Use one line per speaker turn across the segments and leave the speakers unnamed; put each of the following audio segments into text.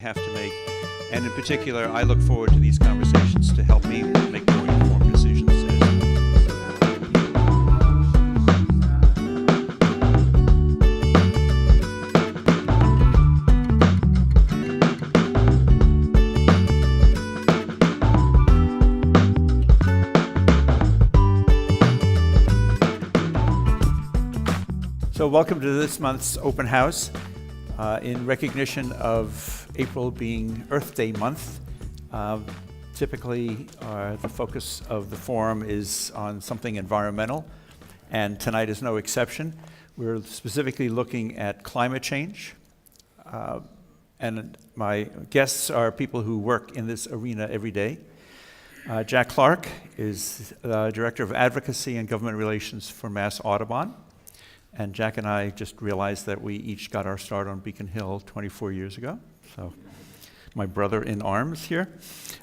have to make. And in particular, I look forward to these conversations to help me make more informed decisions. So welcome to this month's open house. In recognition of April being Earth Day month, typically the focus of the forum is on something environmental, and tonight is no exception. We're specifically looking at climate change, and my guests are people who work in this arena every day. Jack Clark is the Director of Advocacy and Government Relations for Mass Audubon. And Jack and I just realized that we each got our start on Beacon Hill 24 years ago. So my brother in arms here.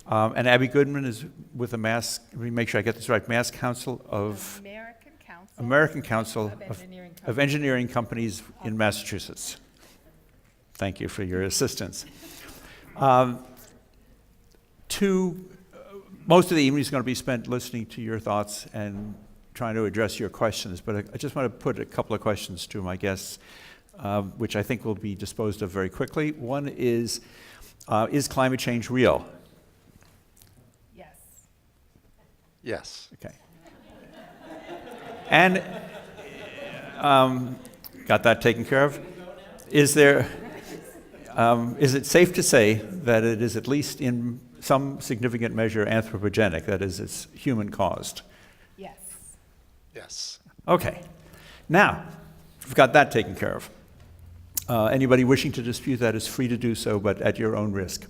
And Abby Goodman is with the Mass, let me make sure I get this right, Mass Council of... American Council of Engineering Companies in Massachusetts. Thank you for your assistance. Most of the evening is going to be spent listening to your thoughts and trying to address your questions, but I just want to put a couple of questions to my guests, which I think will be disposed of very quickly. One is climate change real?
Yes.
Yes.
Okay. And got that taken care of? Is it safe to say that it is at least in some significant measure anthropogenic, that is, it's human caused?
Yes.
Yes.
Okay. Now, we've got that taken care of. Anybody wishing to dispute that is free to do so, but at your own risk.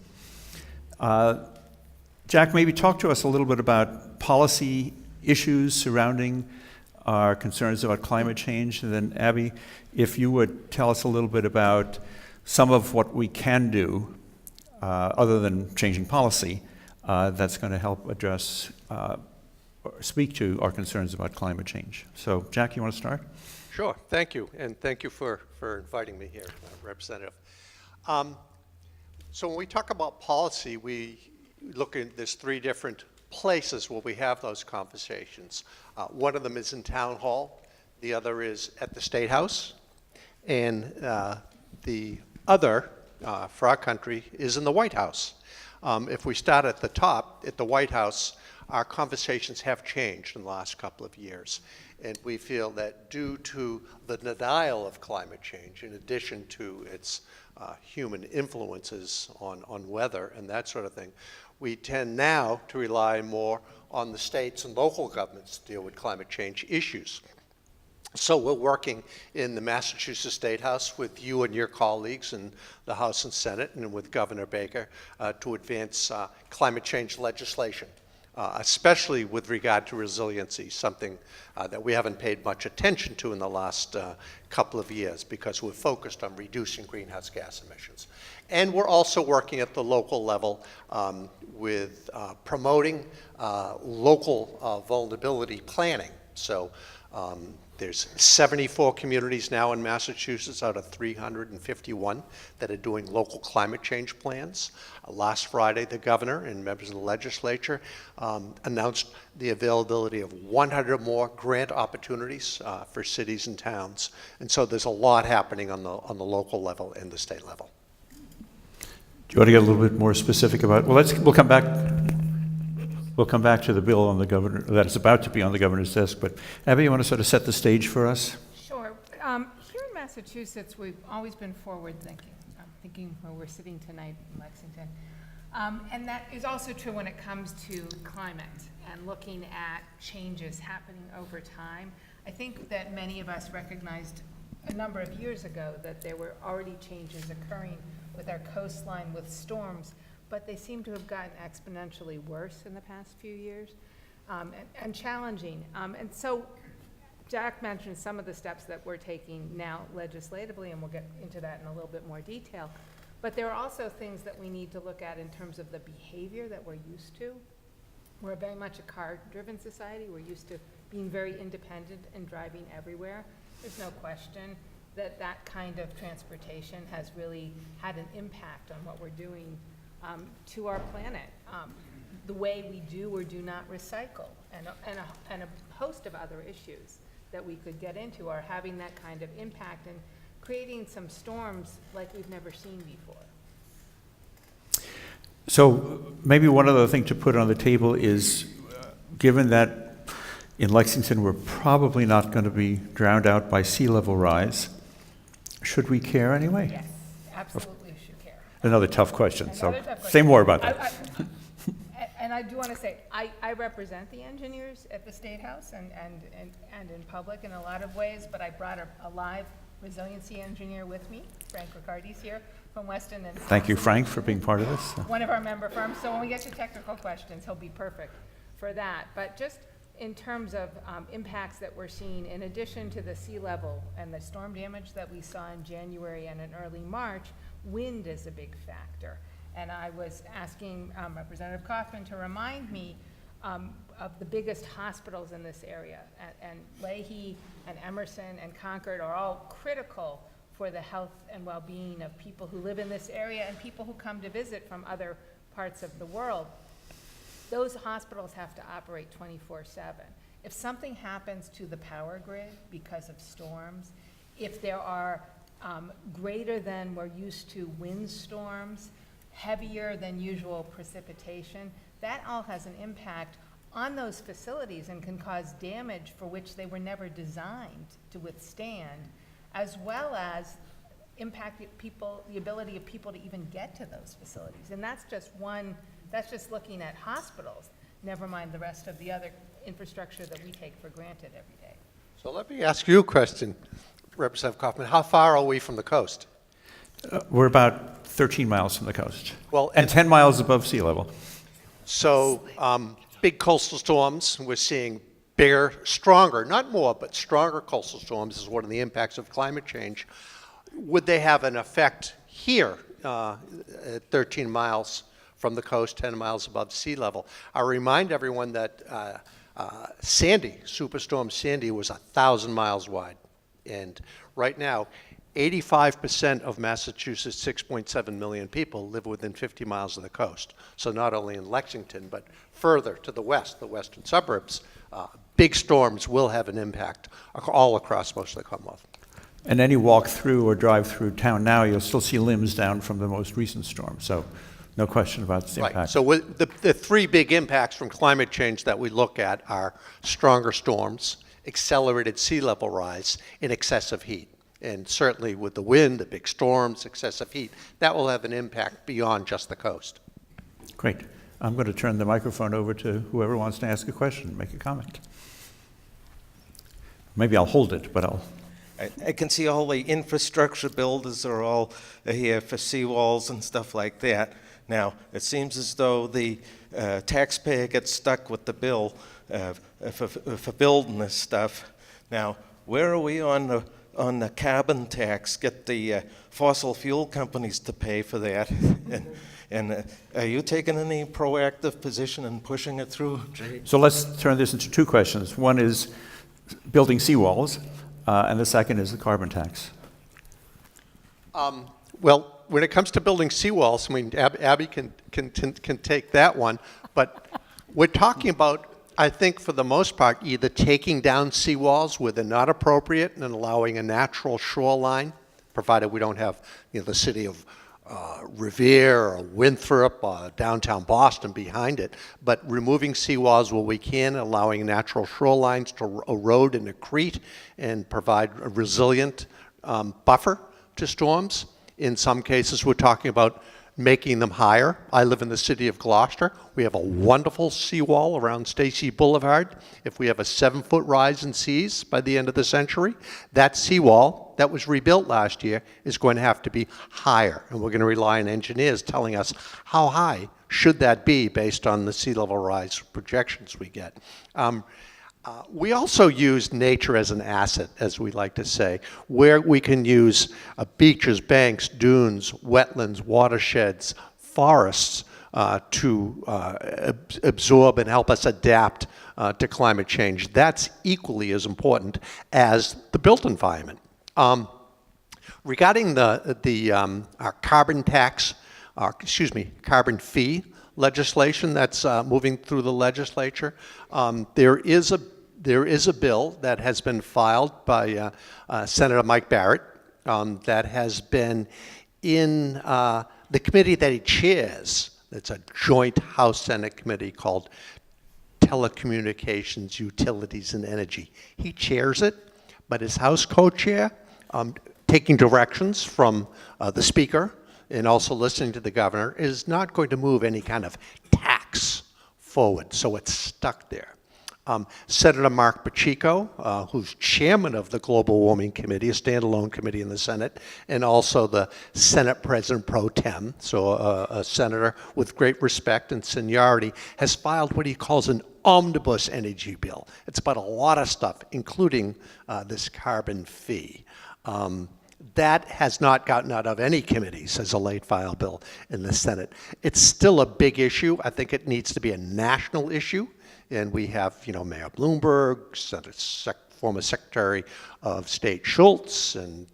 Jack, maybe talk to us a little bit about policy issues surrounding our concerns about climate change. And then, Abby, if you would tell us a little bit about some of what we can do, other than changing policy, that's going to help address or speak to our concerns about climate change. So, Jack, you want to start?
Sure. Thank you, and thank you for inviting me here, Representative. So when we talk about policy, we look at there's three different places where we have those conversations. One of them is in town hall, the other is at the State House, and the other for our country is in the White House. If we start at the top, at the White House, our conversations have changed in the last couple of years. And we feel that due to the denial of climate change, in addition to its human influences on weather and that sort of thing, we tend now to rely more on the states and local governments to deal with climate change issues. So we're working in the Massachusetts State House with you and your colleagues in the House and Senate and with Governor Baker to advance climate change legislation. Especially with regard to resiliency, something that we haven't paid much attention to in the last couple of years because we're focused on reducing greenhouse gas emissions. And we're also working at the local level with promoting local vulnerability planning. So there's 74 communities now in Massachusetts out of 351 that are doing local climate change plans. Last Friday, the governor and members of the legislature announced the availability of 100 more grant opportunities for cities and towns. And so there's a lot happening on the local level and the state level.
Do you want to get a little bit more specific about? Well, we'll come back. We'll come back to the bill on the governor that is about to be on the governor's desk. But Abby, you want to sort of set the stage for us?
Sure. Here in Massachusetts, we've always been forward-thinking. I'm thinking where we're sitting tonight in Lexington. And that is also true when it comes to climate and looking at changes happening over time. I think that many of us recognized a number of years ago that there were already changes occurring with our coastline with storms, but they seem to have gotten exponentially worse in the past few years and challenging. And so Jack mentioned some of the steps that we're taking now legislatively, and we'll get into that in a little bit more detail. But there are also things that we need to look at in terms of the behavior that we're used to. We're very much a car-driven society. We're used to being very independent and driving everywhere. There's no question that kind of transportation has really had an impact on what we're doing to our planet. The way we do or do not recycle, and a host of other issues that we could get into are having that kind of impact and creating some storms like we've never seen before.
So maybe one other thing to put on the table is, given that in Lexington we're probably not going to be drowned out by sea level rise, should we care anyway?
Yes, absolutely should care.
Another tough question, so
Another tough question.
say more about that.
And I do want to say, I represent the engineers at the State House and in public in a lot of ways, but I brought a live resiliency engineer with me. Frank Riccardi's here from Weston and
Thank you,
Saxon.
Frank, for being part of this.
One of our member firms, so when we get to technical questions, he'll be perfect for that. But just in terms of impacts that we're seeing, in addition to the sea level and the storm damage that we saw in January and in early March, wind is a big factor. And I was asking Representative Kaufman to remind me of the biggest hospitals in this area. And Leahy and Emerson and Concord are all critical for the health and well-being of people who live in this area and people who come to visit from other parts of the world. Those hospitals have to operate 24/7. If something happens to the power grid because of storms, if there are greater than we're used to windstorms, heavier than usual precipitation, that all has an impact on those facilities and can cause damage for which they were never designed to withstand, as well as impact people, the ability of people to even get to those facilities. And that's just looking at hospitals, never mind the rest of the other infrastructure that we take for granted every day.
So let me ask you a question, Representative Kaufman. How far are we from the coast?
We're about 13 miles from the coast.
Well,
and 10 miles above sea level.
So big coastal storms, we're seeing bigger, stronger, not more, but stronger coastal storms is one of the impacts of climate change. Would they have an effect here at 13 miles from the coast, 10 miles above sea level? I remind everyone that Sandy, Superstorm Sandy, was 1,000 miles wide. And right now, 85% of Massachusetts' 6.7 million people live within 50 miles of the coast. So not only in Lexington, but further to the west, the western suburbs, big storms will have an impact all across most of the Commonwealth.
And any walk through or drive through town now, you'll still see limbs down from the most recent storm. So no question about the impact.
Right. So the three big impacts from climate change that we look at are stronger storms, accelerated sea level rise, and excessive heat. And certainly with the wind, the big storms, excessive heat, that will have an impact beyond just the coast.
Great. I'm going to turn the microphone over to whoever wants to ask a question, make a comment. Maybe I'll hold it, but I'll...
I can see all the infrastructure builders are all here for seawalls and stuff like that. Now, it seems as though the taxpayer gets stuck with the bill for building this stuff. Now, where are we on the carbon tax? Get the fossil fuel companies to pay for that. And are you taking any proactive position in pushing it through?
So let's turn this into two questions. One is building seawalls, and the second is the carbon tax.
Well, when it comes to building seawalls, I mean, Abby can take that one, but we're talking about, I think for the most part, either taking down seawalls where they're not appropriate and allowing a natural shoreline, provided we don't have, the city of Revere or Winthrop or downtown Boston behind it, but removing seawalls where we can, allowing natural shorelines to erode and accrete and provide a resilient buffer to storms. In some cases, we're talking about making them higher. I live in the city of Gloucester. We have a wonderful seawall around Stacy Boulevard. If we have a 7-foot rise in seas by the end of the century, that seawall that was rebuilt last year is going to have to be higher. And we're going to rely on engineers telling us how high should that be based on the sea level rise projections we get. We also use nature as an asset, as we like to say, where we can use beaches, banks, dunes, wetlands, watersheds, forests to absorb and help us adapt to climate change. That's equally as important as the built environment. Regarding our carbon tax, carbon fee legislation that's moving through the legislature, there is a bill that has been filed by Senator Mike Barrett that has been in the committee that he chairs. It's a joint House-Senate committee called Telecommunications, Utilities, and Energy. He chairs it, but his House co-chair, taking directions from the Speaker and also listening to the Governor, is not going to move any kind of tax forward, so it's stuck there. Senator Mark Pacheco, who's chairman of the Global Warming Committee, a standalone committee in the Senate, and also the Senate President Pro Tem, so a senator with great respect and seniority, has filed what he calls an omnibus energy bill. It's about a lot of stuff, including this carbon fee. That has not gotten out of any committees as a late file bill in the Senate. It's still a big issue. I think it needs to be a national issue. And we have, Mayor Bloomberg, former Secretary of State Schultz, and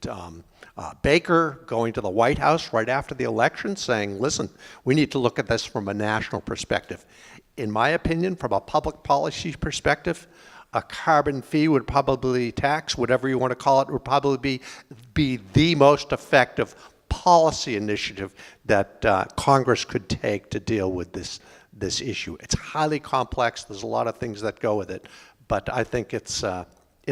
Baker going to the White House right after the election saying, listen, we need to look at this from a national perspective. In my opinion, from a public policy perspective, a carbon fee would probably tax, whatever you want to call it, would probably be the most effective policy initiative that Congress could take to deal with this issue. It's highly complex. There's a lot of things that go with it, but I think it's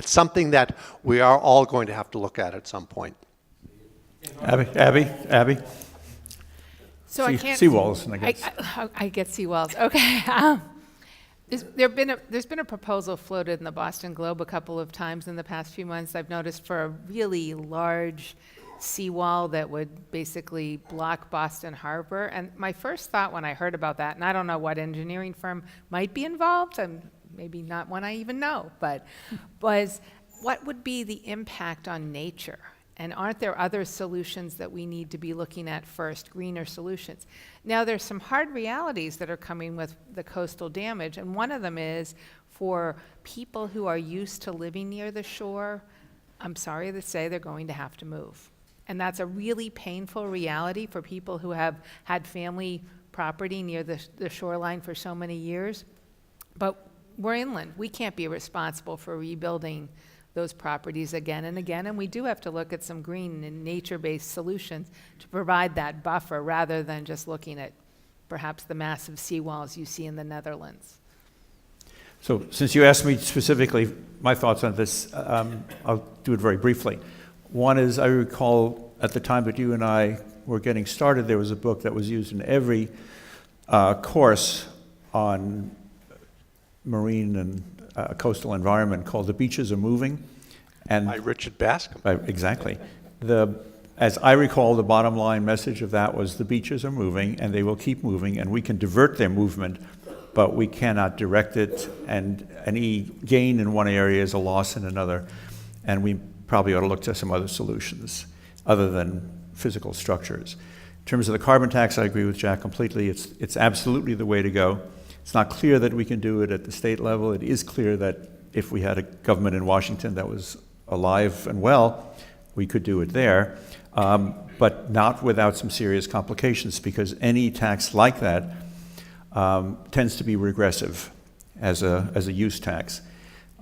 something that we are all going to have to look at some point.
Abby?
So I can't.
Seawalls, I guess.
I get seawalls. Okay. There's been a proposal floated in the Boston Globe a couple of times in the past few months, I've noticed, for a really large seawall that would basically block Boston Harbor. And my first thought when I heard about that, and I don't know what engineering firm might be involved, and maybe not one I even know, but was what would be the impact on nature? And aren't there other solutions that we need to be looking at first, greener solutions? Now, there's some hard realities that are coming with the coastal damage, and one of them is for people who are used to living near the shore, I'm sorry to say they're going to have to move. And that's a really painful reality for people who have had family property near the shoreline for so many years. But we're inland. We can't be responsible for rebuilding those properties again and again, and we do have to look at some green and nature-based solutions to provide that buffer rather than just looking at perhaps the massive seawalls you see in the Netherlands.
So since you asked me specifically my thoughts on this, I'll do it very briefly. One is, I recall at the time that you and I were getting started, there was a book that was used in every course on marine and coastal environment called The Beaches Are Moving. And
By Richard Bascom.
Exactly. As I recall, the bottom line message of that was the beaches are moving and they will keep moving, and we can divert their movement, but we cannot direct it, and any gain in one area is a loss in another, and we probably ought to look to some other solutions other than physical structures. In terms of the carbon tax, I agree with Jack completely. It's absolutely the way to go. It's not clear that we can do it at the state level. It is clear that if we had a government in Washington that was alive and well, we could do it there, but not without some serious complications, because any tax like that tends to be regressive as a use tax.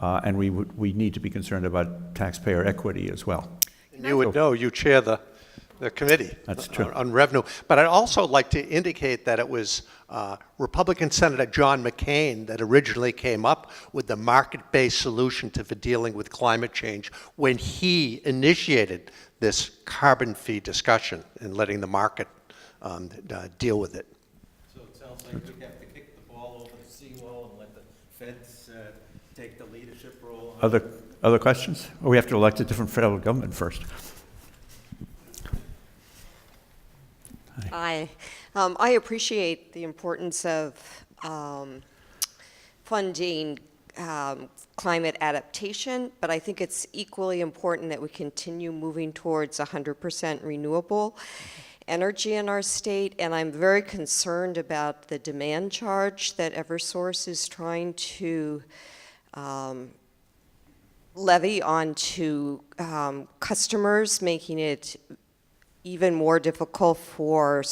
And we need to be concerned about taxpayer equity as well.
And you would know, you chair the committee.
That's true.
On revenue. But I'd also like to indicate that it was Republican Senator John McCain that originally came up with the market-based solution for dealing with climate change when he initiated this carbon fee discussion and letting the market deal with it.
So it sounds like we have to kick the ball over the seawall and let the feds take the leadership role.
Other questions? Or we have to elect a different federal government first?
Hi. I appreciate the importance of funding climate adaptation, but I think it's equally important that we continue moving towards 100% renewable energy in our state, and I'm very concerned about the demand charge that Eversource is trying to levy onto customers, making it even more difficult for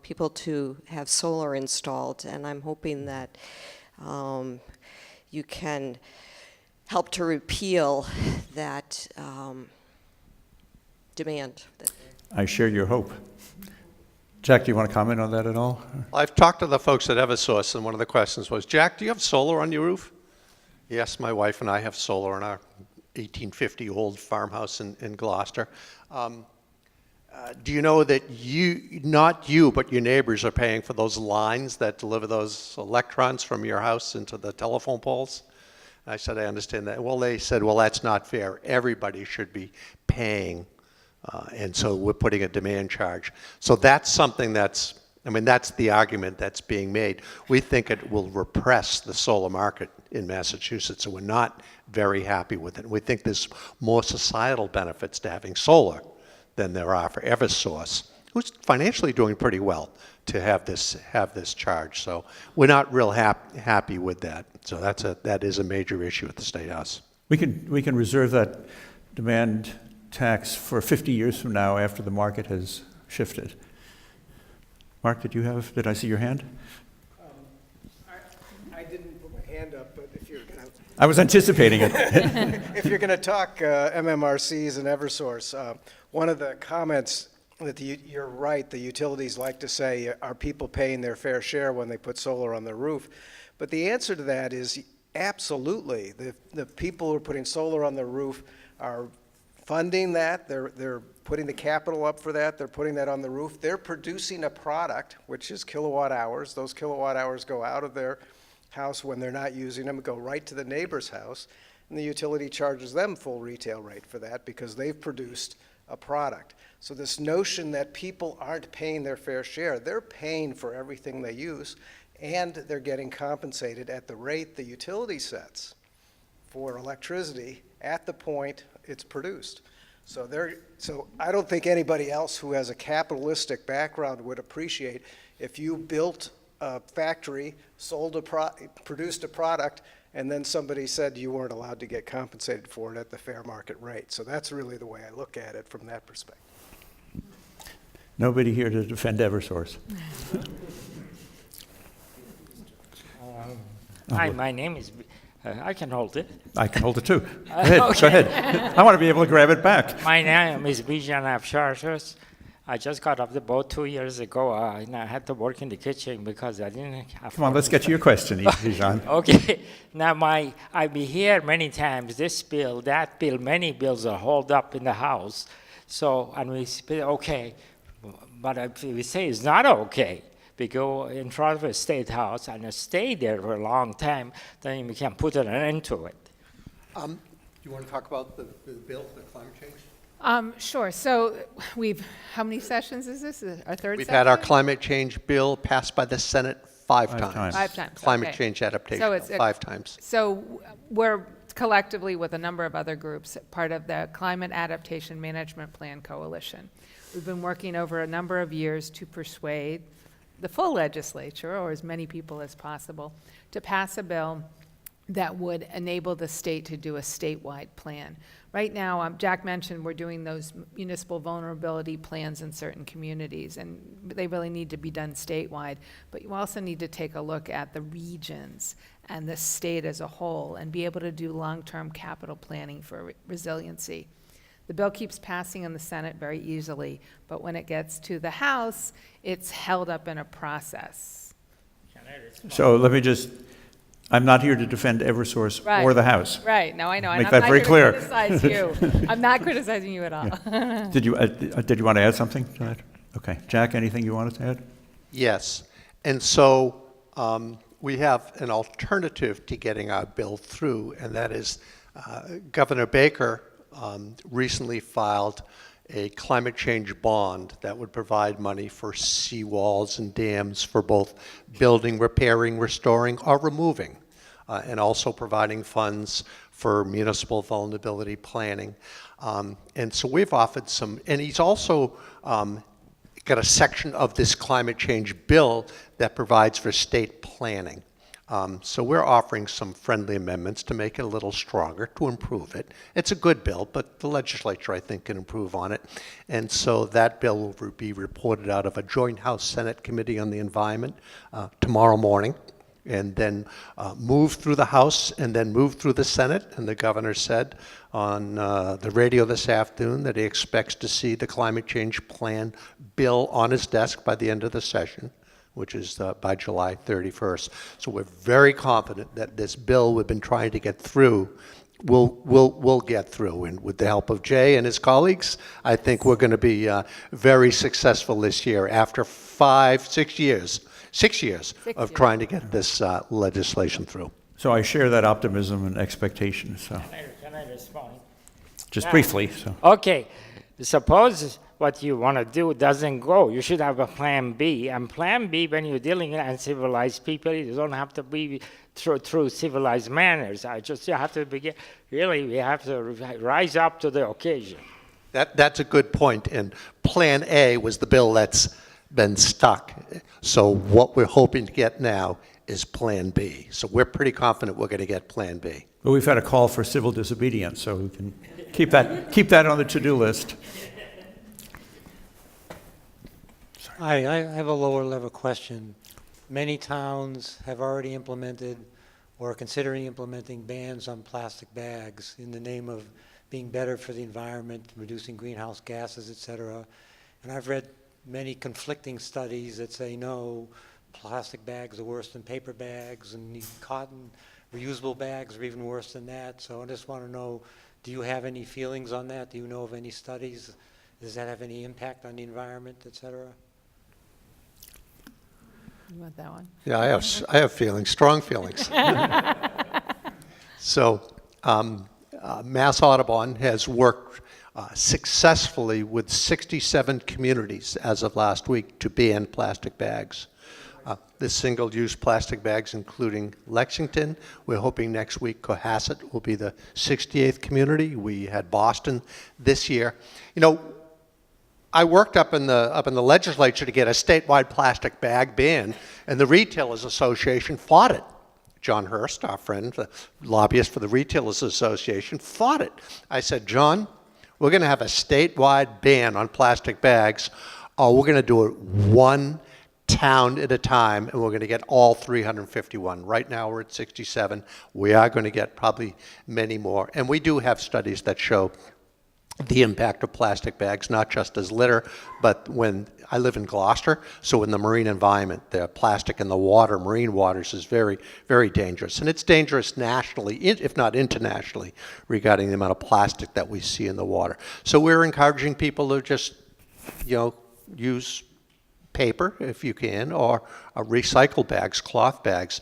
people to have solar installed. And I'm hoping that you can help to repeal that demand.
I share your hope. Jack, do you want to comment on that at all?
I've talked to the folks at Eversource, and one of the questions was, Jack, do you have solar on your roof? Yes, my wife and I have solar on our 1850 old farmhouse in Gloucester. Do you know that not you, but your neighbors are paying for those lines that deliver those electrons from your house into the telephone poles? I said, I understand that. Well, they said, well, that's not fair. Everybody should be paying. And so we're putting a demand charge. So that's something that's the argument that's being made. We think it will repress the solar market in Massachusetts, so we're not very happy with it. We think there's more societal benefits to having solar than there are for Eversource, who's financially doing pretty well to have this charge. So we're not real happy with that. So that is a major issue at the State House.
We can reserve that demand tax for 50 years from now after the market has shifted. Mark, did I see your hand?
I didn't put my hand up, but if you're going to...
I was anticipating it.
If you're going to talk MMRCs and Eversource, one of the comments that you're right, the utilities like to say, are people paying their fair share when they put solar on their roof? But the answer to that is absolutely. The people who are putting solar on their roof are funding that. They're putting the capital up for that. They're putting that on the roof. They're producing a product, which is kilowatt hours. Those kilowatt hours go out of their house when they're not using them, go right to the neighbor's house, and the utility charges them full retail rate for that because they've produced a product. So this notion that people aren't paying their fair share, they're paying for everything they use, and they're getting compensated at the rate the utility sets for electricity at the point it's produced. So I don't think anybody else who has a capitalistic background would appreciate if you built a factory, produced a product, and then somebody said you weren't allowed to get compensated for it at the fair market rate. So that's really the way I look at it from that perspective.
Nobody here to defend Eversource.
Hi, my name is, I can hold it.
I can hold it too. Go ahead, go ahead. I want to be able to grab it back.
My name is Bijan Afsharshus. I just got off the boat 2 years ago. I had to work in the kitchen because I didn't have...
Come on, let's get to your question, Bijan.
Okay. Now, I've been here many times, this bill, that bill, many bills are hauled up in the House. So, and we say, okay, but if we say it's not okay, we go in front of a State House and stay there for a long time, then we can put an end to it.
Do you want to talk about the bill, the climate change?
Sure. So how many sessions is this? Our third
We've
session?
had our climate change bill passed by the Senate five times.
5 times.
Climate
okay.
change adaptation,
So it's
5 times.
So we're collectively with a number of other groups, part of the Climate Adaptation Management Plan Coalition. We've been working over a number of years to persuade the full legislature, or as many people as possible, to pass a bill that would enable the state to do a statewide plan. Right now, Jack mentioned we're doing those municipal vulnerability plans in certain communities, and they really need to be done statewide. But you also need to take a look at the regions and the state as a whole and be able to do long-term capital planning for resiliency. The bill keeps passing in the Senate very easily, but when it gets to the House, it's held up in a process.
So let me just, I'm not here to defend Eversource
Right.
or the House.
Right, no, I know.
Make
and
that
I'm
very
not
clear.
going to criticize you. I'm not criticizing you at all.
Did you want to add something to that? Okay. Jack, anything you wanted to add?
Yes. And so we have an alternative to getting our bill through, and that is Governor Baker recently filed a climate change bond that would provide money for seawalls and dams for both building, repairing, restoring, or removing, and also providing funds for municipal vulnerability planning. And so we've offered some, and he's also got a section of this climate change bill that provides for state planning. So we're offering some friendly amendments to make it a little stronger, to improve it. It's a good bill, but the legislature, I think, can improve on it. And so that bill will be reported out of a joint House-Senate Committee on the Environment tomorrow morning, and then move through the House and then move through the Senate. And the governor said on the radio this afternoon that he expects to see the climate change plan bill on his desk by the end of the session, which is by July 31st. So we're very confident that this bill we've been trying to get through will get through. And with the help of Jay and his colleagues, I think we're going to be very successful this year after 6 years of trying to get this legislation through.
So I share that optimism and expectation, so,
Can I respond?
just
Yeah.
briefly, so.
Okay, suppose what you want to do doesn't go. You should have a plan B. And plan B, when you're dealing with uncivilized people, you don't have to be through civilized manners. You have to begin, really, we have to rise up to the occasion.
That's a good point. And Plan A was the bill that's been stuck. So what we're hoping to get now is Plan B. So we're pretty confident we're going to get Plan B.
But we've had a call for civil disobedience, so we can keep that on the to-do list.
Hi, I have a lower level question. Many towns have already implemented or are considering implementing bans on plastic bags in the name of being better for the environment, reducing greenhouse gases, et cetera. And I've read many conflicting studies that say no, plastic bags are worse than paper bags, and cotton reusable bags are even worse than that. So I just want to know, do you have any feelings on that? Do you know of any studies? Does that have any impact on the environment, et cetera?
You want that one?
Yeah, I have feelings, strong feelings. So Mass Audubon has worked successfully with 67 communities as of last week to ban plastic bags. The single-use plastic bags, including Lexington. We're hoping next week Cohasset will be the 68th community. We had Boston this year. You know, I worked up in the legislature to get a statewide plastic bag ban, and the Retailers Association fought it. John Hurst, our friend, the lobbyist for the Retailers Association, fought it. I said, John, we're going to have a statewide ban on plastic bags, or we're going to do it one town at a time, and we're going to get all 351. Right now we're at 67. We are going to get probably many more. And we do have studies that show the impact of plastic bags, not just as litter, but when I live in Gloucester, so in the marine environment, the plastic in the water, marine waters, is very, very dangerous. And it's dangerous nationally, if not internationally, regarding the amount of plastic that we see in the water. So we're encouraging people to just, use paper if you can, or recycle bags, cloth bags.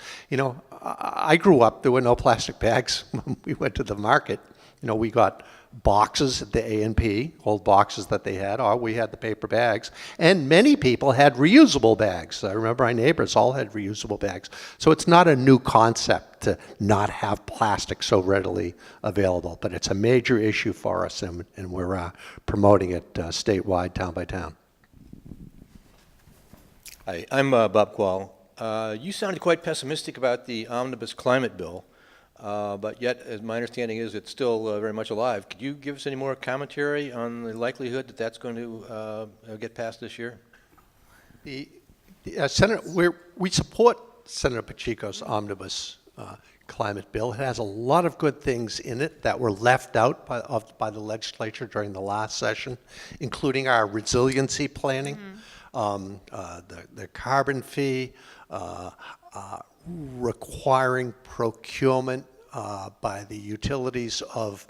I grew up, there were no plastic bags when we went to the market. We got boxes at the A&P, old boxes that they had, or we had the paper bags. And many people had reusable bags. I remember our neighbors all had reusable bags. So it's not a new concept to not have plastic so readily available, but it's a major issue for us, and we're promoting it statewide, town by town.
Hi, I'm Bob Quall. You sounded quite pessimistic about the omnibus climate bill, but yet, as my understanding is, it's still very much alive. Could you give us any more commentary on the likelihood that that's going to get passed this year?
We support Senator Pacheco's omnibus climate bill. It has a lot of good things in it that were left out by the legislature during the last session, including our resiliency planning. The carbon fee, requiring procurement by the utilities of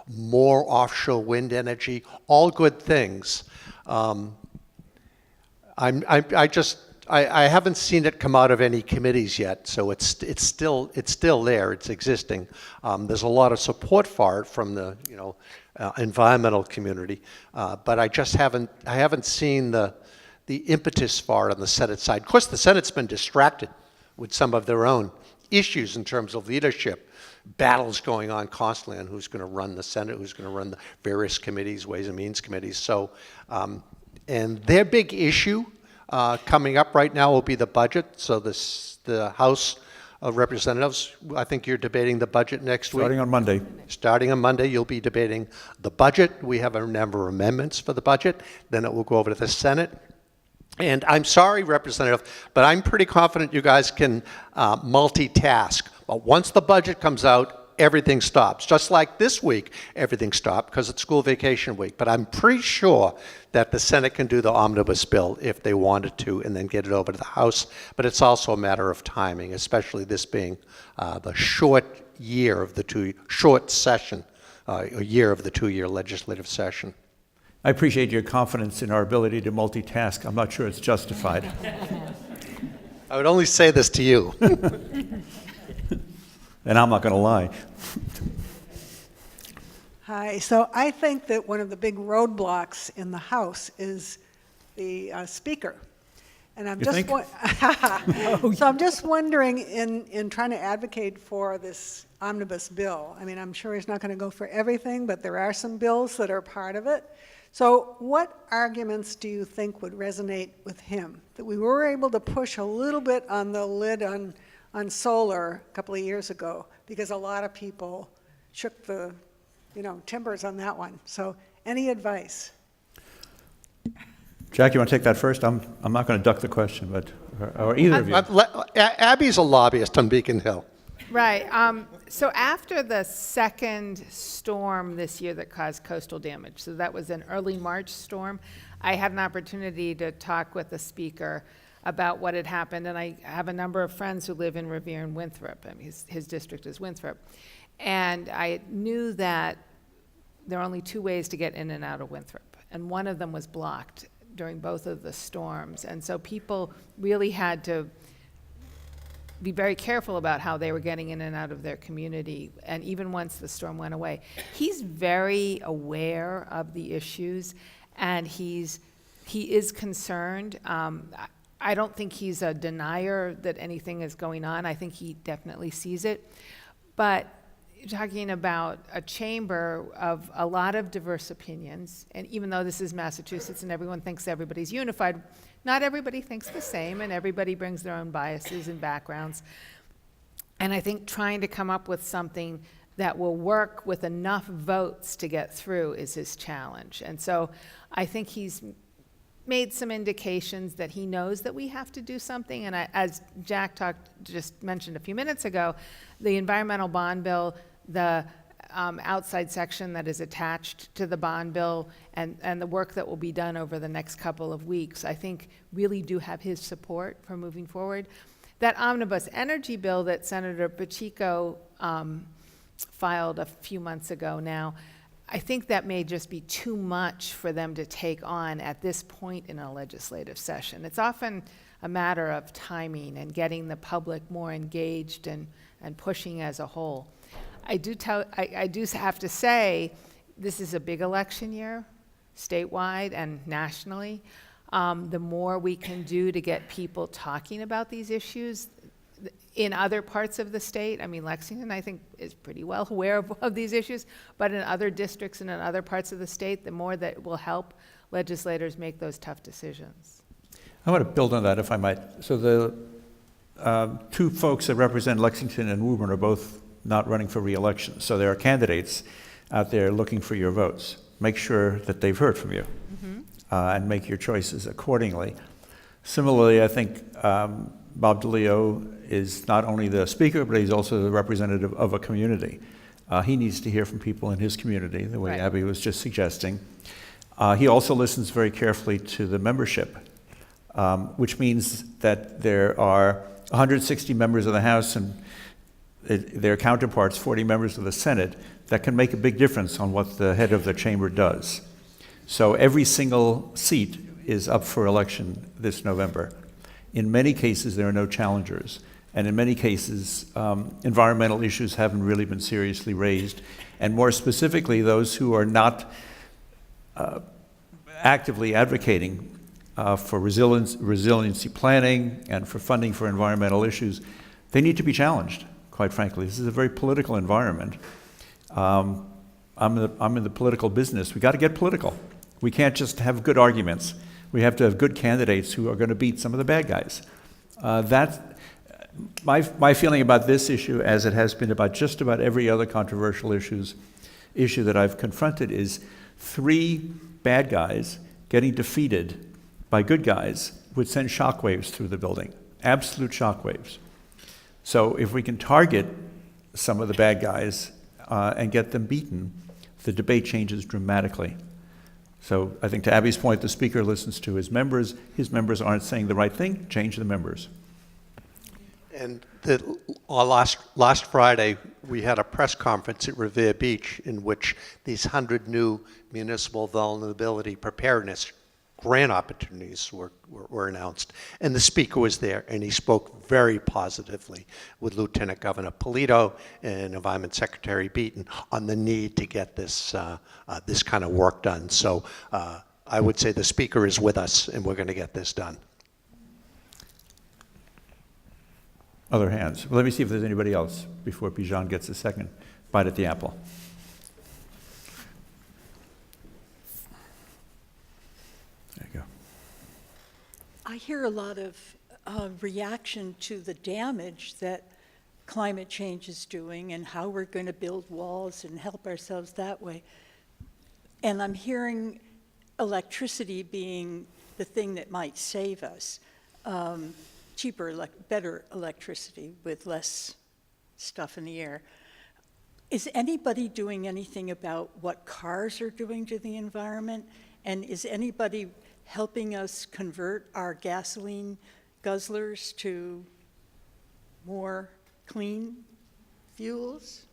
more offshore wind energy, all good things. I haven't seen it come out of any committees yet, so it's still there, it's existing. There's a lot of support for it from the environmental community, but I haven't seen the impetus for it on the Senate side. Of course, the Senate's been distracted with some of their own issues in terms of leadership, battles going on constantly on who's going to run the Senate, who's going to run the various committees, Ways and Means committees. So, and their big issue coming up right now will be the budget. So the House representatives. I think you're debating the budget next week.
Starting on Monday.
Starting on Monday, you'll be debating the budget. We have a number of amendments for the budget. Then it will go over to the Senate. And I'm sorry, Representative, but I'm pretty confident you guys can multitask. But once the budget comes out, everything stops. Just like this week, everything stopped because it's school vacation week. But I'm pretty sure that the Senate can do the omnibus bill if they wanted to and then get it over to the House. But it's also a matter of timing, especially this being the short session, a year of the 2-year legislative session.
I appreciate your confidence in our ability to multitask. I'm not sure it's justified.
I would only say this to you.
And I'm not going to lie.
Hi. So I think that one of the big roadblocks in the House is the speaker. And I'm
You
just
think?
so I'm just wondering, in trying to advocate for this omnibus bill, I mean, I'm sure he's not going to go for everything, but there are some bills that are part of it. So what arguments do you think would resonate with him? That we were able to push a little bit on the lid on solar a couple of years ago, because a lot of people shook the, timbers on that one. So any advice?
Jack, you want to take that first? I'm not going to duck the question, but or either of you.
Abby's a lobbyist on Beacon Hill.
Right. So after the second storm this year that caused coastal damage, so that was an early March storm, I had an opportunity to talk with the speaker about what had happened, and I have a number of friends who live in Revere and Winthrop. I mean, his district is Winthrop. And I knew that there are only 2 ways to get in and out of Winthrop, and one of them was blocked during both of the storms. And so people really had to be very careful about how they were getting in and out of their community, and even once the storm went away. He's very aware of the issues, and he is concerned. I don't think he's a denier that anything is going on. I think he definitely sees it. But you're talking about a chamber of a lot of diverse opinions, and even though this is Massachusetts and everyone thinks everybody's unified, not everybody thinks the same, and everybody brings their own biases and backgrounds. And I think trying to come up with something that will work with enough votes to get through is his challenge. And so I think he's made some indications that he knows that we have to do something. And as Jack just mentioned a few minutes ago, the environmental bond bill, the outside section that is attached to the bond bill, and the work that will be done over the next couple of weeks, I think really do have his support for moving forward. That omnibus energy bill that Senator Pacheco filed a few months ago now, I think that may just be too much for them to take on at this point in a legislative session. It's often a matter of timing and getting the public more engaged and pushing as a whole. I do have to say, this is a big election year, statewide and nationally. The more we can do to get people talking about these issues in other parts of the state, I mean, Lexington, I think, is pretty well aware of these issues, but in other districts and in other parts of the state, the more that will help legislators make those tough decisions.
I want to build on that, if I might. So the 2 folks that represent Lexington and Woburn are both not running for re-election. So there are candidates out there looking for your votes. Make sure that they've heard from you, and make your choices accordingly. Similarly, I think Bob DeLeo is not only the speaker, but he's also the representative of a community. He needs to hear from people in his community, the way
Right.
Abby was just suggesting. He also listens very carefully to the membership, which means that there are 160 members of the House and their counterparts, 40 members of the Senate, that can make a big difference on what the head of the chamber does. So every single seat is up for election this November. In many cases, there are no challengers. And in many cases, environmental issues haven't really been seriously raised. And more specifically, those who are not actively advocating for resiliency planning and for funding for environmental issues, they need to be challenged, quite frankly. This is a very political environment. I'm in the political business. We got to get political. We can't just have good arguments. We have to have good candidates who are going to beat some of the bad guys. My feeling about this issue, as it has been about just about every other controversial issue that I've confronted, is 3 bad guys getting defeated by good guys would send shockwaves through the building, absolute shockwaves. So if we can target some of the bad guys and get them beaten, the debate changes dramatically. So I think to Abby's point, the speaker listens to his members aren't saying the right thing, change the members.
And last Friday, we had a press conference at Revere Beach in which these 100 new municipal vulnerability preparedness grant opportunities were announced. And the speaker was there, and he spoke very positively with Lieutenant Governor Polito and Environment Secretary Beaton on the need to get this, this kind of work done. So I would say the speaker is with us, and we're going to get this done.
Other hands. Well, let me see if there's anybody else before Bijan gets a second bite at the apple. There you go.
I hear a lot of reaction to the damage that climate change is doing and how we're going to build walls and help ourselves that way. And I'm hearing electricity being the thing that might save us. Cheaper, better electricity with less stuff in the air. Is anybody doing anything about what cars are doing to the environment? And is anybody helping us convert our gasoline guzzlers to more clean fuels?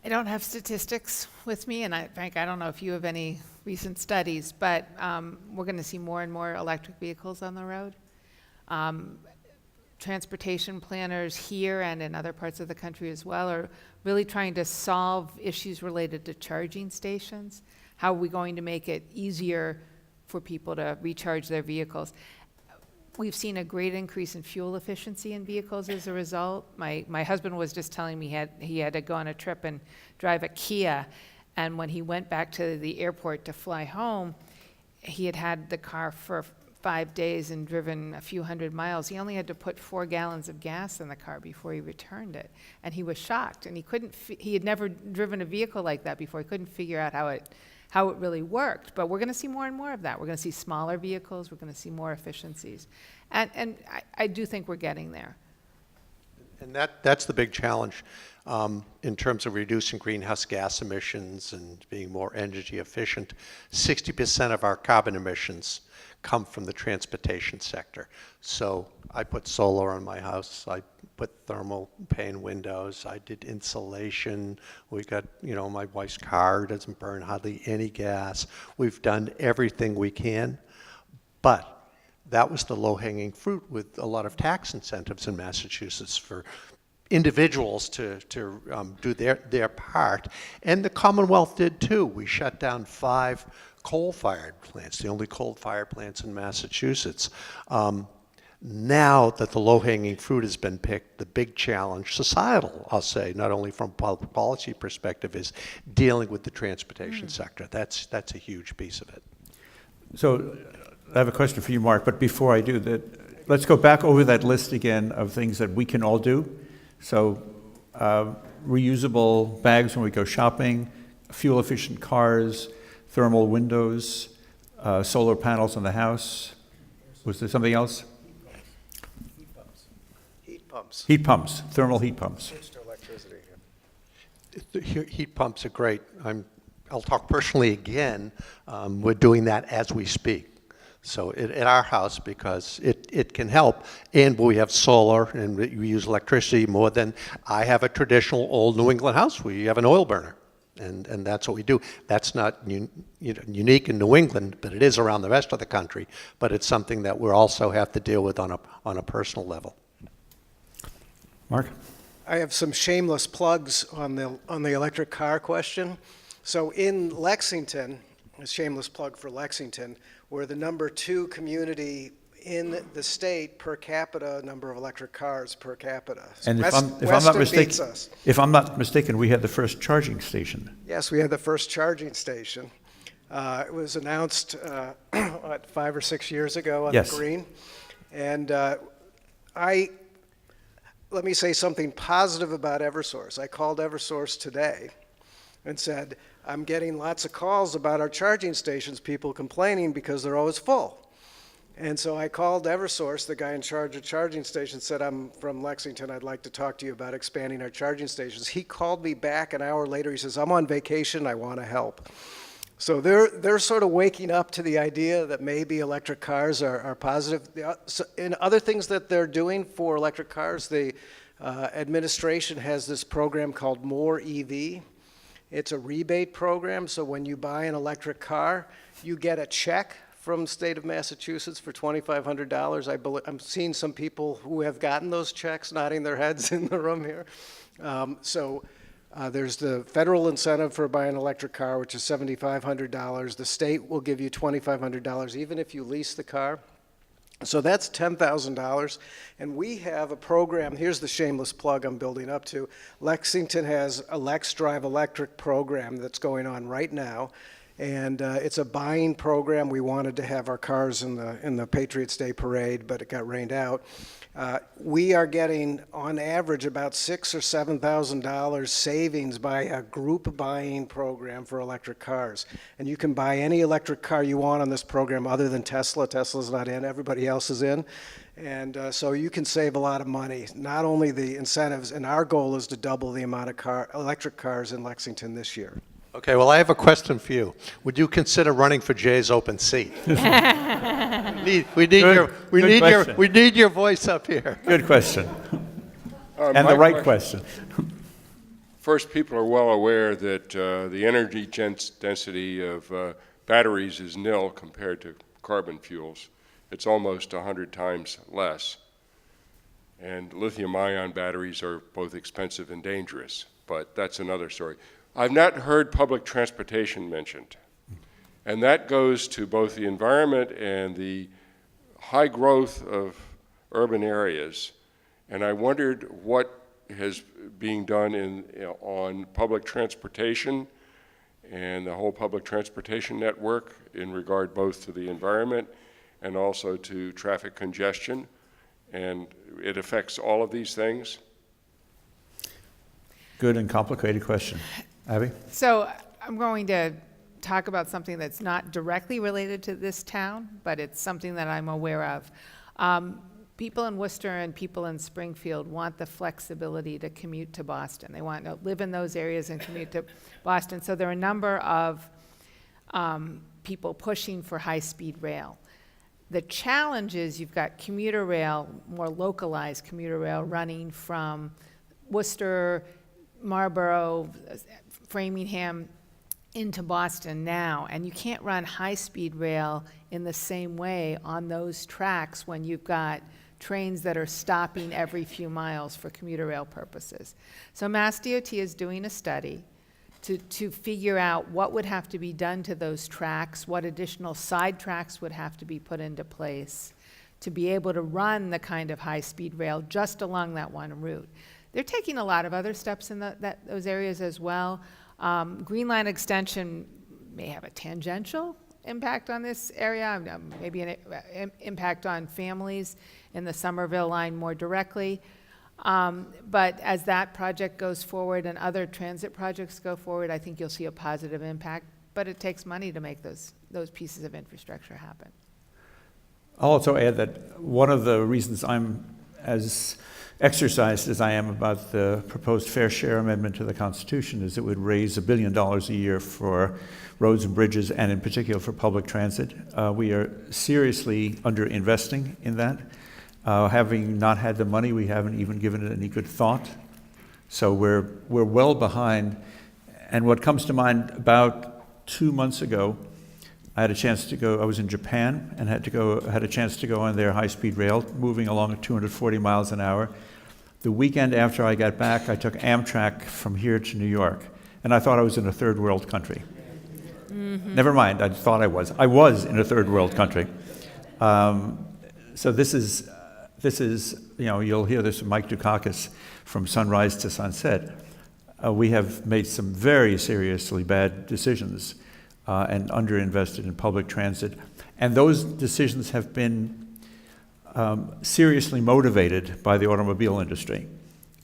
I don't have statistics with me, and Frank, I don't know if you have any recent studies, but we're going to see more and more electric vehicles on the road. Transportation planners here and in other parts of the country as well are really trying to solve issues related to charging stations. How are we going to make it easier for people to recharge their vehicles? We've seen a great increase in fuel efficiency in vehicles as a result. My husband was just telling me he had to go on a trip and drive a Kia, and when he went back to the airport to fly home, he had had the car for 5 days and driven a few hundred miles. He only had to put 4 gallons of gas in the car before he returned it, and he was shocked. And he had never driven a vehicle like that before. He couldn't figure out how it really worked. But we're going to see more and more of that. We're going to see smaller vehicles. We're going to see more efficiencies. And I do think we're getting there.
And that's the big challenge in terms of reducing greenhouse gas emissions and being more energy efficient. 60% of our carbon emissions come from the transportation sector. So I put solar on my house. I put thermal pane windows. I did insulation. We got, my wife's car doesn't burn hardly any gas. We've done everything we can, but that was the low-hanging fruit with a lot of tax incentives in Massachusetts for individuals to do their part. And the Commonwealth did too. We shut down 5 coal-fired plants, the only coal-fired plants in Massachusetts. Now that the low-hanging fruit has been picked, the big challenge, societal, I'll say, not only from a public policy perspective, is dealing with the transportation sector. That's a huge piece of it.
So I have a question for you, Mark, but before I do that, let's go back over that list again of things that we can all do. So reusable bags when we go shopping, fuel-efficient cars, thermal windows, solar panels on the house. Was there something else?
Heat pumps.
Heat pumps, thermal heat pumps.
Switch to electricity.
The heat pumps are great. I'll talk personally again. We're doing that as we speak. So at our house, because it can help, and we have solar and we use electricity more than I have a traditional old New England house. We have an oil burner, and that's what we do. That's not unique in New England, but it is around the rest of the country. But it's something that we also have to deal with on a personal level.
Mark?
I have some shameless plugs on the electric car question. So in Lexington, a shameless plug for Lexington, we're the #2 community in the state per capita number of electric cars per capita. So
And if I'm
Weston beats
not
us.
mistaken, we had the first charging station.
Yes, we had the first charging station. It was announced 5 or 6 years ago on
Yes.
the green. And let me say something positive about Eversource. I called Eversource today and said, I'm getting lots of calls about our charging stations, people complaining because they're always full. And so I called Eversource, the guy in charge of charging stations, said, I'm from Lexington, I'd like to talk to you about expanding our charging stations. He called me back an hour later, he says, I'm on vacation, I want to help. So they're sort of waking up to the idea that maybe electric cars are positive. In other things that they're doing for electric cars, the administration has this program called More EV. It's a rebate program, so when you buy an electric car, you get a check from the state of Massachusetts for $2,500. I'm seeing some people who have gotten those checks nodding their heads in the room here. There's the federal incentive for buying an electric car, which is $7,500. The state will give you $2,500 even if you lease the car. So that's $10,000. And we have a program, here's the shameless plug I'm building up to. Lexington has a Lex Drive Electric program that's going on right now. And it's a buying program. We wanted to have our cars in the Patriots Day parade, but it got rained out. We are getting, on average, about $6,000 or $7,000 savings by a group buying program for electric cars. And you can buy any electric car you want on this program other than Tesla. Tesla's not in, everybody else is in. And so you can save a lot of money. Not only the incentives, and our goal is to double the amount of electric cars in Lexington this year.
Okay, well, I have a question for you. Would you consider running for Jay's open seat? We need your voice up here.
Good question. And the right question.
First, people are well aware that the energy density of batteries is nil compared to carbon fuels. It's almost 100 times less. And lithium-ion batteries are both expensive and dangerous, but that's another story. I've not heard public transportation mentioned, and that goes to both the environment and the high growth of urban areas. And I wondered what is being done on public transportation and the whole public transportation network in regard both to the environment and also to traffic congestion, and it affects all of these things.
Good and complicated question. Abby?
So I'm going to talk about something that's not directly related to this town, but it's something that I'm aware of. People in Worcester and people in Springfield want the flexibility to commute to Boston. They want to live in those areas and commute to Boston. So there are a number of people pushing for high-speed rail. The challenge is you've got commuter rail, more localized commuter rail, running from Worcester, Marlborough, Framingham into Boston now, and you can't run high-speed rail in the same way on those tracks when you've got trains that are stopping every few miles for commuter rail purposes. So Mass DOT is doing a study to figure out what would have to be done to those tracks, what additional side tracks would have to be put into place to be able to run the kind of high-speed rail just along that one route. They're taking a lot of other steps in those areas as well. Green Line extension may have a tangential impact on this area, maybe an impact on families in the Somerville line more directly. But as that project goes forward and other transit projects go forward, I think you'll see a positive impact. But it takes money to make those pieces of infrastructure happen.
I'll also add that one of the reasons I'm as exercised as I am about the proposed fair share amendment to the Constitution is it would raise $1 billion a year for roads and bridges, and in particular for public transit. We are seriously underinvesting in that. Having not had the money, we haven't even given it any good thought. So we're well behind. And what comes to mind, about 2 months ago, I had a chance to go, I was in Japan and had a chance to go on their high-speed rail, moving along at 240 miles an hour. The weekend after I got back, I took Amtrak from here to New York, and I thought I was in a third world country. Mm-hmm. Never mind, I thought I was. I was in a third world country. So this is, you'll hear this from Mike Dukakis from sunrise to sunset. We have made some very seriously bad decisions and underinvested in public transit. And those decisions have been seriously motivated by the automobile industry.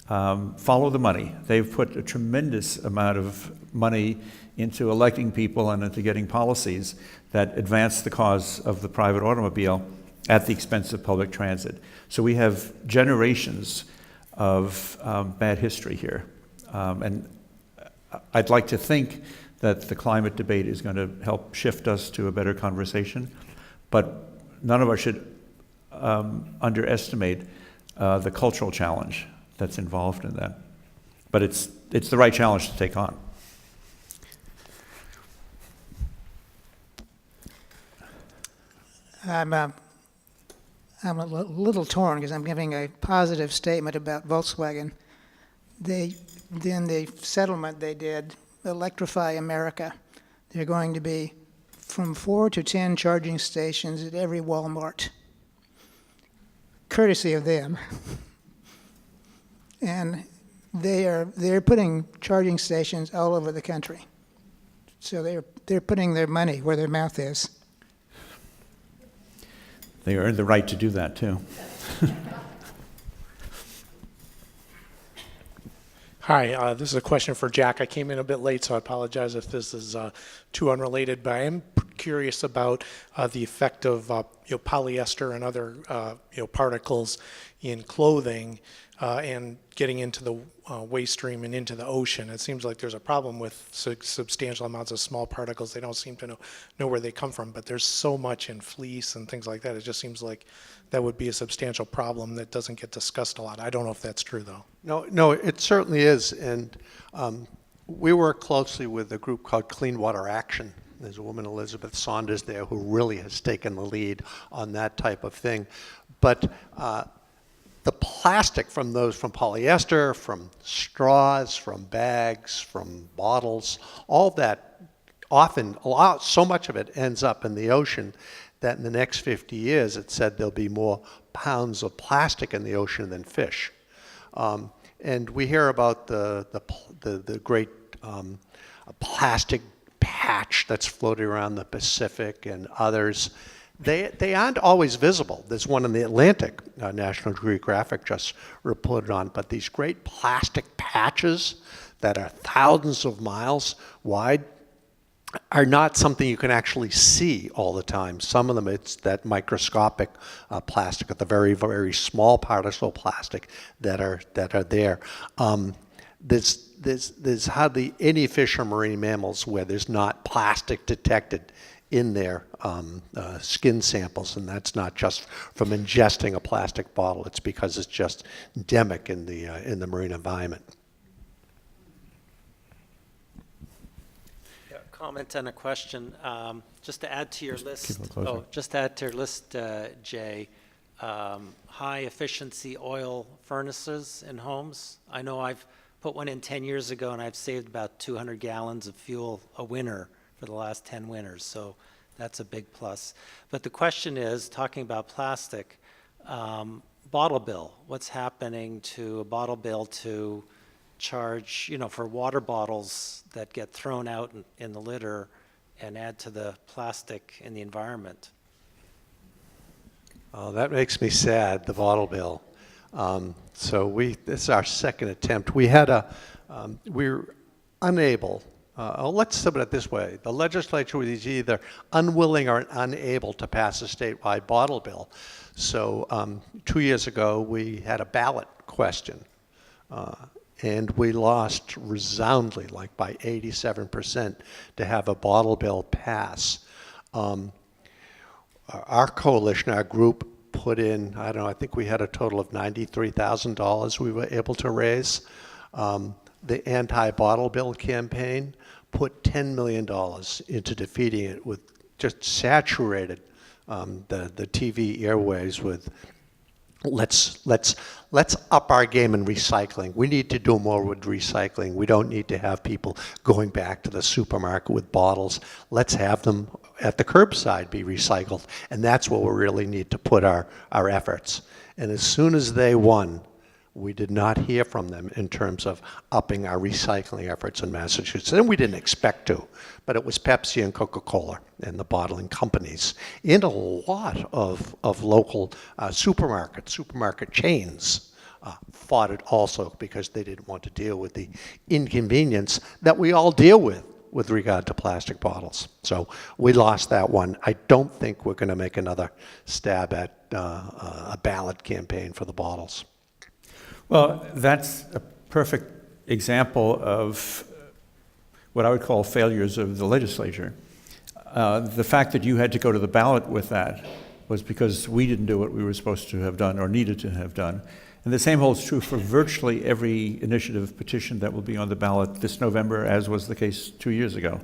Follow the money. They've put a tremendous amount of money into electing people and into getting policies that advance the cause of the private automobile at the expense of public transit. So we have generations of bad history here. And I'd like to think that the climate debate is going to help shift us to a better conversation, but none of us should underestimate the cultural challenge that's involved in that. But it's the right challenge to take on.
I'm a little torn because I'm giving a positive statement about Volkswagen. In the settlement they did, Electrify America, there are going to be from 4 to 10 charging stations at every Walmart, courtesy of them. And they're putting charging stations all over the country. So they're putting their money where their mouth is.
They earned the right to do that, too.
Hi, this is a question for Jack. I came in a bit late, so I apologize if this is too unrelated, but I am curious about the effect of polyester and other particles in clothing and getting into the waste stream and into the ocean. It seems like there's a problem with substantial amounts of small particles. They don't seem to know where they come from, but there's so much in fleece and things like that. It just seems like that would be a substantial problem that doesn't get discussed a lot. I don't know if that's true, though.
No, it certainly is. And we work closely with a group called Clean Water Action. There's a woman, Elizabeth Saunders, there who really has taken the lead on that type of thing. But the plastic from polyester, from straws, from bags, from bottles, all that so much of it ends up in the ocean that in the next 50 years, it said there'll be more pounds of plastic in the ocean than fish. And we hear about the great plastic patch that's floating around the Pacific and others. They aren't always visible. There's one in the Atlantic, National Geographic just reported on, but these great plastic patches that are thousands of miles wide are not something you can actually see all the time. Some of them, it's that microscopic plastic, at the very, very small particle plastic that are there. There's hardly any fish or marine mammals where there's not plastic detected in their skin samples, and that's not just from ingesting a plastic bottle. It's because it's just endemic in the marine environment.
Comment and a question. Just to add to your list. Just to add to your list, Jay. High efficiency oil furnaces in homes. I know I've put one in 10 years ago, and I've saved about 200 gallons of fuel a winter for the last 10 winters. So that's a big plus. But the question is, talking about plastic, bottle bill. What's happening to a bottle bill to charge, for water bottles that get thrown out in the litter and add to the plastic in the environment?
Oh, that makes me sad, the bottle bill. This is our second attempt. We're unable, let's put it this way. The legislature was either unwilling or unable to pass a statewide bottle bill. So 2 years ago, we had a ballot question. And we lost resoundingly, like by 87%, to have a bottle bill pass. Our coalition, our group, put in, I think we had a total of $93,000 we were able to raise. The anti-bottle bill campaign put $10 million into defeating it, with just saturated the TV airwaves with let's up our game in recycling. We need to do more with recycling. We don't need to have people going back to the supermarket with bottles. Let's have them at the curbside be recycled. And that's where we really need to put our efforts. And as soon as they won, We did not hear from them in terms of upping our recycling efforts in Massachusetts, and we didn't expect to. But it was Pepsi and Coca-Cola and the bottling companies, and a lot of local supermarket chains fought it also because they didn't want to deal with the inconvenience that we all deal with regard to plastic bottles. So we lost that one. I don't think we're going to make another stab at a ballot campaign for the bottles.
Well, that's a perfect example of what I would call failures of the legislature. The fact that you had to go to the ballot with that was because we didn't do what we were supposed to have done or needed to have done. And the same holds true for virtually every initiative petition that will be on the ballot this November, as was the case 2 years ago.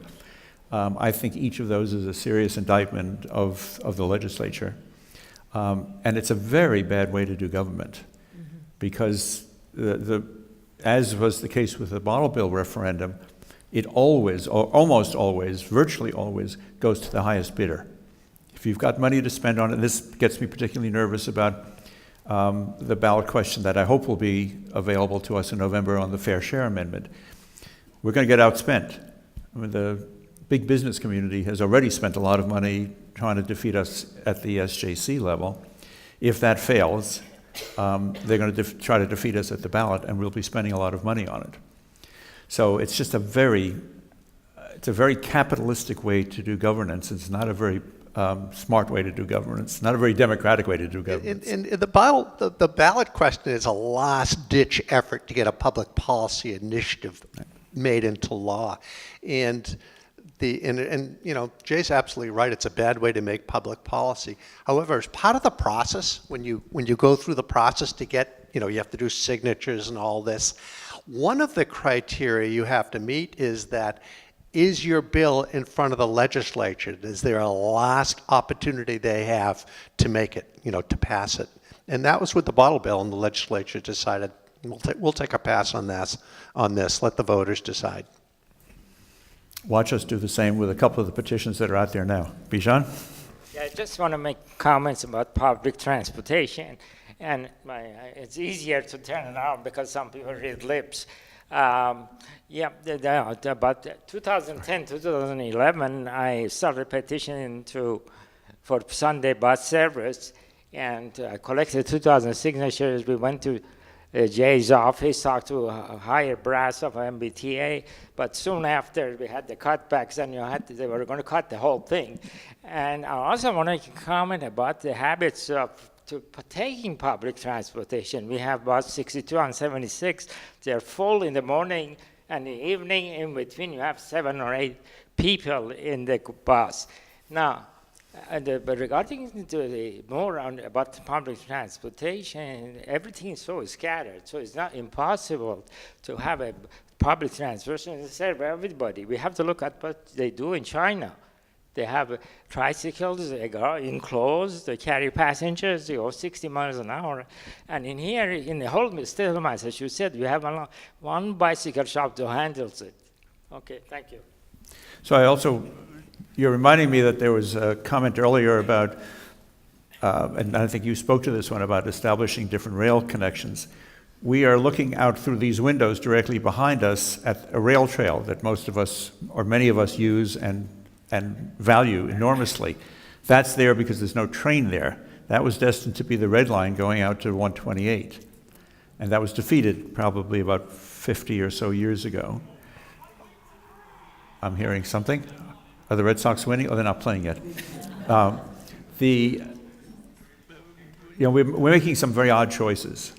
I think each of those is a serious indictment of the legislature. And it's a very bad way to do government, because as was the case with the bottle bill referendum, it always, or almost always, virtually always, goes to the highest bidder. If you've got money to spend on it, this gets me particularly nervous about the ballot question that I hope will be available to us in November on the Fair Share Amendment. We're going to get outspent. I mean, the big business community has already spent a lot of money trying to defeat us at the SJC level. If that fails, they're going to try to defeat us at the ballot, and we'll be spending a lot of money on it. So it's just a very capitalistic way to do governance. It's not a very smart way to do governance, not a very democratic way to do governance.
And the ballot question is a last-ditch effort to get a public policy initiative made into law. And you know, Jay's absolutely right. It's a bad way to make public policy. However, as part of the process, when you go through the process to get, you know, you have to do signatures and all this, one of the criteria you have to meet is that, is your bill in front of the legislature? Is there a last opportunity they have to make it, you know, to pass it? And that was with the bottle bill, and the legislature decided, we'll take a pass on this. Let the voters decide.
Watch us do the same with a couple of the petitions that are out there now. Bijan? Yeah, I just want to make comments about public transportation. And it's easier to turn it on because some people read lips. About 2010, 2011, I started petitioning for Sunday bus service, and I collected 2,000 signatures. We went to Jay's office, talked to a higher brass of MBTA, but soon after we had the cutbacks, and they were going to cut the whole thing. And I also want to comment about the habits of taking public transportation. We have bus 62 and 76. They're full in the morning and the evening. In between, you have 7 or 8 people in the bus. Now, but regarding about public transportation, everything is so scattered, so it's not impossible to have a public transportation to serve everybody. We have to look at what they do in China. They have tricycles, they are enclosed, they carry passengers, they go 60 miles an hour. And in here, in the whole state of Massachusetts, we have one bicycle shop that handles it. Okay, thank you.
So you're reminding me that there was a comment earlier about, and I think you spoke to this one, about establishing different rail connections. We are looking out through these windows directly behind us at a rail trail that most of us, or many of us, use and value enormously. That's there because there's no train there. That was destined to be the red line going out to 128. And that was defeated probably about 50 or so years ago. I'm hearing something. Are the Red Sox winning? Oh, they're not playing yet. We're making some very odd choices.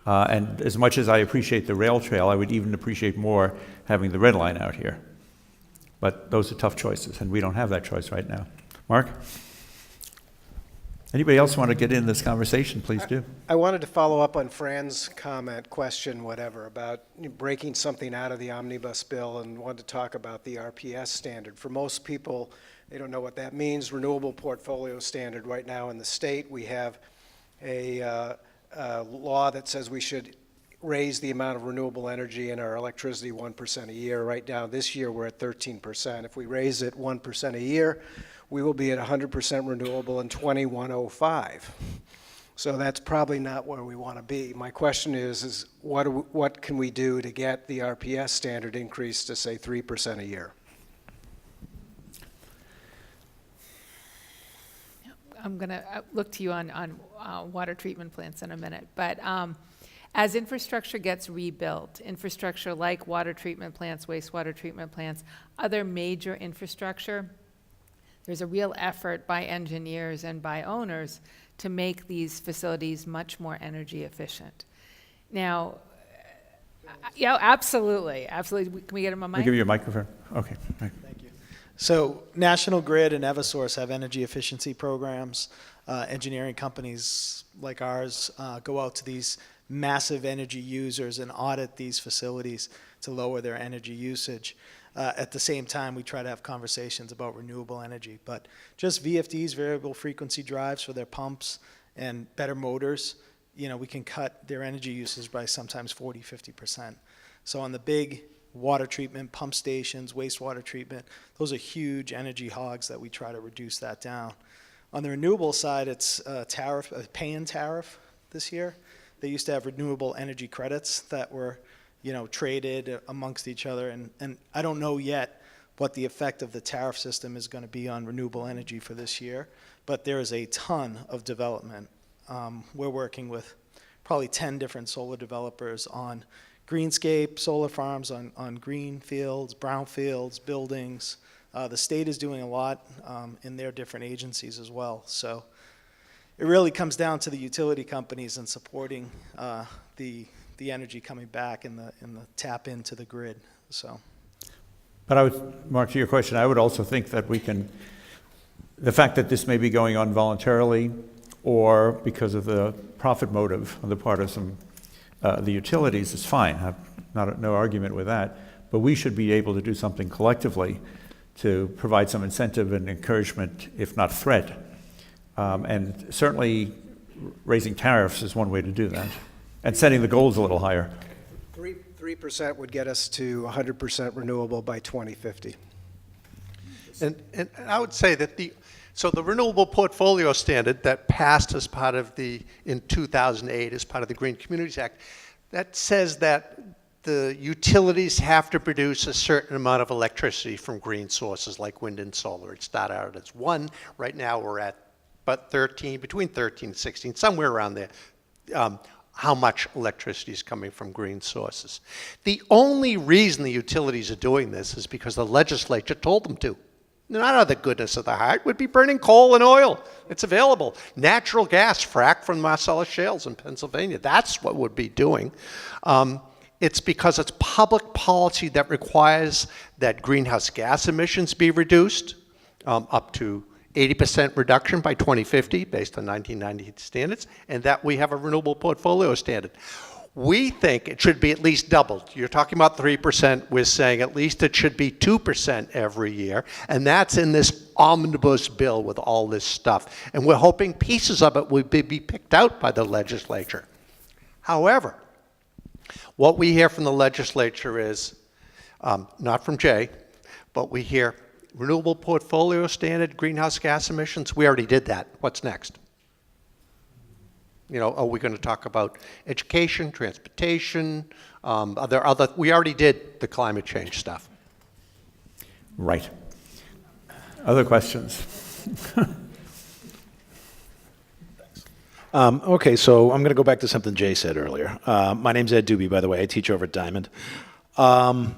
And as much as I appreciate the rail trail, I would even appreciate more having the red line out here. But those are tough choices, and we don't have that choice right now. Mark? Anybody else want to get in this conversation? Please do.
I wanted to follow up on Fran's comment, question, whatever, about breaking something out of the omnibus bill, and wanted to talk about the RPS standard. For most people, they don't know what that means. Renewable portfolio standard. Right now in the state, we have a law that says we should raise the amount of renewable energy in our electricity 1% a year. Right now, this year, we're at 13%. If we raise it 1% a year, we will be at 100% renewable in 2105. So that's probably not where we want to be. My question is what can we do to get the RPS standard increased to, say, 3% a year?
I'm going to look to you on water treatment plants in a minute. But as infrastructure gets rebuilt, infrastructure like water treatment plants, wastewater treatment plants, other major infrastructure, there's a real effort by engineers and by owners to make these facilities much more energy efficient. Now, yeah, absolutely, absolutely. Can we get him a mic?
I'll give you a microphone. Okay.
Thank you. So National Grid and Eversource have energy efficiency programs. Engineering companies like ours go out to these massive energy users and audit these facilities to lower their energy usage. At the same time, we try to have conversations about renewable energy. But just VFDs, variable frequency drives for their pumps and better motors, we can cut their energy usage by sometimes 40, 50%. So on the big water treatment, pump stations, wastewater treatment, those are huge energy hogs that we try to reduce that down. On the renewable side, it's a pay-in tariff this year. They used to have renewable energy credits that were traded amongst each other. And I don't know yet what the effect of the tariff system is going to be on renewable energy for this year, but there is a ton of development. We're working with probably 10 different solar developers on greenscape solar farms, on green fields, brown fields, buildings. The state is doing a lot in their different agencies as well. So it really comes down to the utility companies and supporting the energy coming back and the tap into the grid. So,
But Mark, to your question, I would also think that the fact that this may be going on voluntarily or because of the profit motive on the part of the utilities is fine. I've no argument with that. But we should be able to do something collectively to provide some incentive and encouragement, if not threat. And certainly raising tariffs is one way to do that. And setting the goals a little higher.
3% would get us to 100% renewable by 2050.
And I would say that the renewable portfolio standard that passed as part of in 2008 as part of the Green Communities Act, that says that the utilities have to produce a certain amount of electricity from green sources like wind and solar. It started out as 1. Right now we're at about between 13 and 16, somewhere around there. How much electricity is coming from green sources. The only reason the utilities are doing this is because the legislature told them to. Not out of the goodness of their heart. Would be burning coal and oil. It's available. Natural gas, fracked from Marcellus shales in Pennsylvania. That's what would be doing. It's because it's public policy that requires that greenhouse gas emissions be reduced up to 80% reduction by 2050 based on 1990 standards, and that we have a renewable portfolio standard. We think it should be at least doubled. You're talking about 3%. We're saying at least it should be 2% every year, and that's in this omnibus bill with all this stuff. And we're hoping pieces of it will be picked out by the legislature. However, what we hear from the legislature is, not from Jay, but we hear renewable portfolio standard, greenhouse gas emissions. We already did that. What's next? Are we going to talk about education, transportation? We already did the climate change stuff.
Right. Other questions?
Okay, so I'm going to go back to something Jay said earlier. My name's Ed Doobie, by the way. I teach over at Diamond. Vote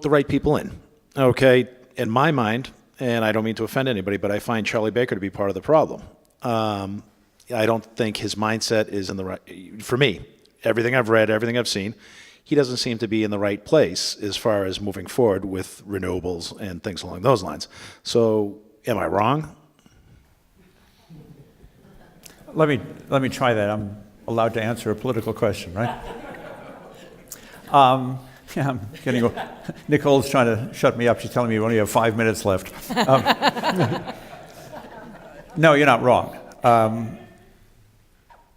the right people in. Okay, in my mind, and I don't mean to offend anybody, but I find Charlie Baker to be part of the problem. I don't think his mindset is in the right, for me, everything I've read, everything I've seen, he doesn't seem to be in the right place as far as moving forward with renewables and things along those lines. So, am I wrong?
Let me try that. I'm allowed to answer a political question, right? Yeah, I'm getting. Nicole's trying to shut me up. She's telling me we only have 5 minutes left. No, you're not wrong.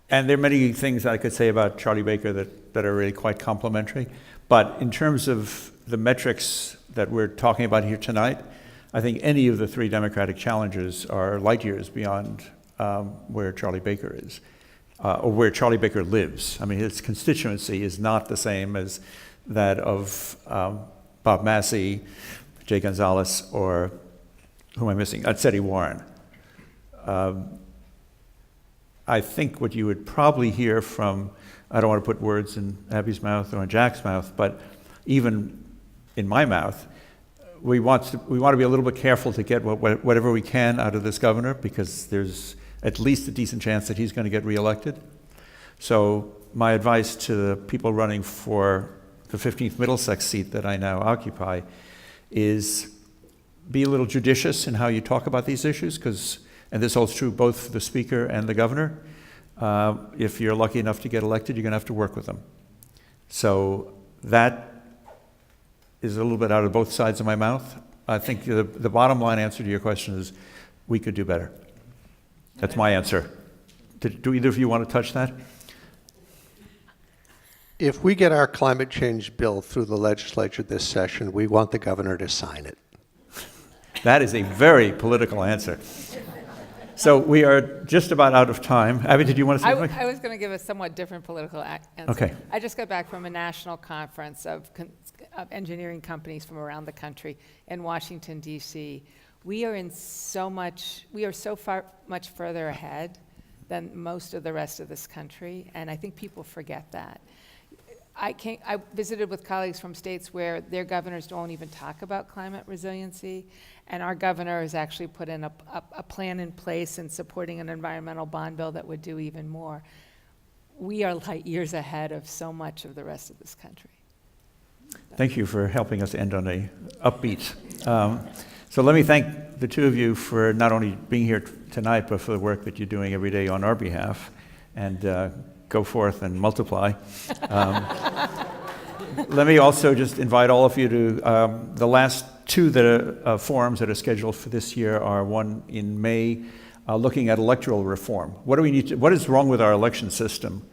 And there are many things I could say about Charlie Baker that are really quite complimentary. But in terms of the metrics that we're talking about here tonight, I think any of the 3 Democratic challengers are light years beyond where Charlie Baker is, or where Charlie Baker lives. I mean, his constituency is not the same as that of Bob Massey, Jay Gonzalez, or who am I missing? Teddy Warren. I think what you would probably hear from, I don't want to put words in Abby's mouth or in Jack's mouth, but even in my mouth, we want to be a little bit careful to get whatever we can out of this governor, because there's at least a decent chance that he's going to get reelected. So my advice to the people running for the 15th Middlesex seat that I now occupy is be a little judicious in how you talk about these issues, because, and this holds true both for the speaker and the governor, if you're lucky enough to get elected, you're going to have to work with them. So that is a little bit out of both sides of my mouth. I think the bottom line answer to your question is we could do better. That's my answer. Do either of you want to touch that?
If we get our climate change bill through the legislature this session, we want the governor to sign it.
That is a very political answer. So we are just about out of time. Abby, did you want to say something?
I was going to give a somewhat different political answer.
Okay.
I just got back from a national conference of engineering companies from around the country in Washington, D.C. We are so much much further ahead than most of the rest of this country, and I think people forget that. I visited with colleagues from states where their governors don't even talk about climate resiliency, and our governor has actually put in a plan in place in supporting an environmental bond bill that would do even more. We are light years ahead of so much of the rest of this country.
Thank you for helping us end on a upbeat. So let me thank the two of you for not only being here tonight, but for the work that you're doing every day on our behalf. And go forth and multiply. Let me also just invite all of you to the last two forums that are scheduled for this year are one in May, looking at electoral reform. What is wrong with our election system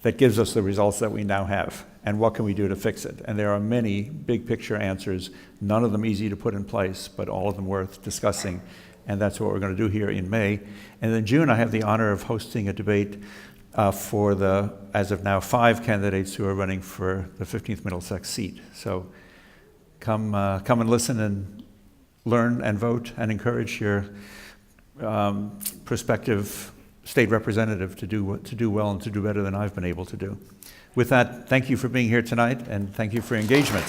that gives us the results that we now have, and what can we do to fix it? And there are many big picture answers, none of them easy to put in place, but all of them worth discussing, and that's what we're going to do here in May. And in June, I have the honor of hosting a debate for the, as of now, 5 candidates who are running for the 15th Middlesex seat. So come and listen and learn and vote and encourage your prospective state representative to do well and to do better than I've been able to do. With that, thank you for being here tonight, and thank you for your engagement.